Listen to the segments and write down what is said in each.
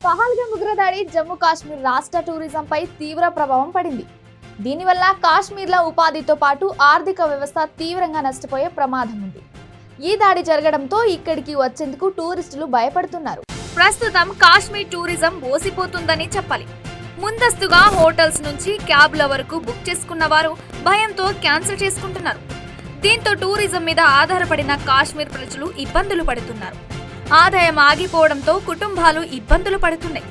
పహల్గామ్ ఉగ్రదాడి జమ్మూ కాశ్మీర్ రాష్ట్ర టూరిజంపై తీవ్ర ప్రభావం పడింది. దీనివల్ల కాశ్మీర్ల ఉపాధితో పాటు ఆర్థిక వ్యవస్థ తీవ్రంగా నష్టపోయే ప్రమాదం ఉంది. ఈ దాడి జరగడంతో ఇక్కడికి వచ్చేందుకు టూరిస్టులు భయపడుతున్నారు. ప్రస్తుతం కాశ్మీర్ టూరిజం మోసిపోతుందని చెప్పాలి. ముందస్తుగా హోటల్స్ నుంచి క్యాబ్ల వరకు బుక్ చేసుకున్న వారు భయంతో క్యాన్సిల్ చేసుకుంటున్నారు. దీంతో టూరిజం మీద ఆధారపడిన కాశ్మీర్ ప్రజలు ఇబ్బందులు పడుతున్నారు. ఆదాయం ఆగిపోవడంతో కుటుంబాలు ఇబ్బందులు పడుతున్నాయి.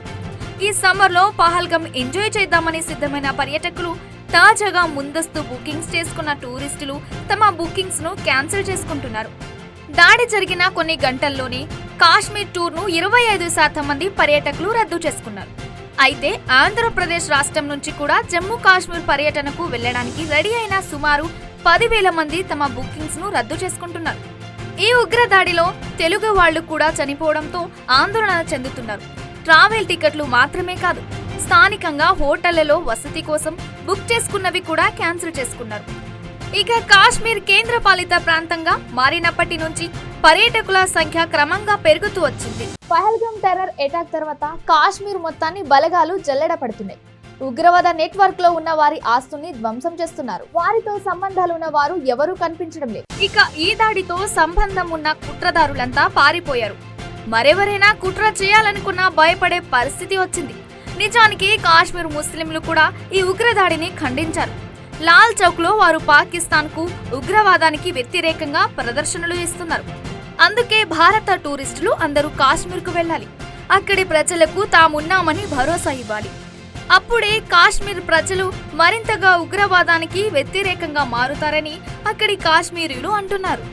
ఈ సమ్మర్లో పహల్గామ్ ఎంజాయ్ చేద్దామని సిద్ధమైన పర్యాటకులు తాజాగా ముందస్తు బుకింగ్స్ చేసుకున్న టూరిస్టులు తమ బుకింగ్స్ ను క్యాన్సిల్ చేసుకుంటున్నారు. దాడి జరిగిన కొన్ని గంటల్లోనే కాశ్మీర్ టూర్ ను 25% మంది పర్యాటకులు రద్దు చేసుకున్నారు. అయితే ఆంధ్రప్రదేశ్ రాష్ట్రం నుంచి కూడా జమ్మూ కాశ్మీర్ పర్యటనకు వెళ్లడానికి రెడీ అయిన సుమారు 10,000 మంది తమ బుకింగ్స్ ను రద్దు చేసుకుంటున్నారు. ఈ ఉగ్రదాడిలో తెలుగు వాళ్లు కూడా చనిపోవడంతో ఆందోళన చెందుతున్నారు. ట్రావెల్ టికెట్లు మాత్రమే కాదు, స్థానికంగా హోటళ్లలో వసతి కోసం బుక్ చేసుకున్నవి కూడా క్యాన్సిల్ చేసుకున్నారు. ఇక కాశ్మీర్ కేంద్రపాలిత ప్రాంతంగా మారినప్పటి నుంచి పర్యాటకుల సంఖ్య క్రమంగా పెరుగుతూ వచ్చింది. పహల్గామ్ టెర్రర్ అటాక్ తర్వాత కాశ్మీర్ మొత్తాన్ని బలగాలు జల్లెడ పడుతున్నాయి. ఉగ్రవాద నెట్వర్క్ లో ఉన్న వారి ఆస్తుల్ని ధ్వంసం చేస్తున్నారు. వారితో సంబంధాలు ఉన్న వారు ఎవరూ కనిపించడం లేదు. ఇక ఈ దాడితో సంబంధం ఉన్న కుట్రదారులంతా పారిపోయారు. మరెవరైనా కుట్ర చేయాలనుకున్నా భయపడే పరిస్థితి వచ్చింది. నిజానికి కాశ్మీర్ ముస్లింలు కూడా ఈ ఉగ్రదాడిని ఖండించారు. లాల్ చౌక్ లో వారు పాకిస్తాన్ కు ఉగ్రవాదానికి వ్యతిరేకంగా ప్రదర్శనలు ఇస్తున్నారు. అందుకే భారత టూరిస్టులు అందరూ కాశ్మీర్ కు వెళ్లాలి. అక్కడి ప్రజలకు తామున్నామని భరోసా ఇవ్వాలి. అప్పుడే కాశ్మీర్ ప్రజలు మరింతగా ఉగ్రవాదానికి వ్యతిరేకంగా మారుతారని అక్కడి కాశ్మీరీలు అంటున్నారు.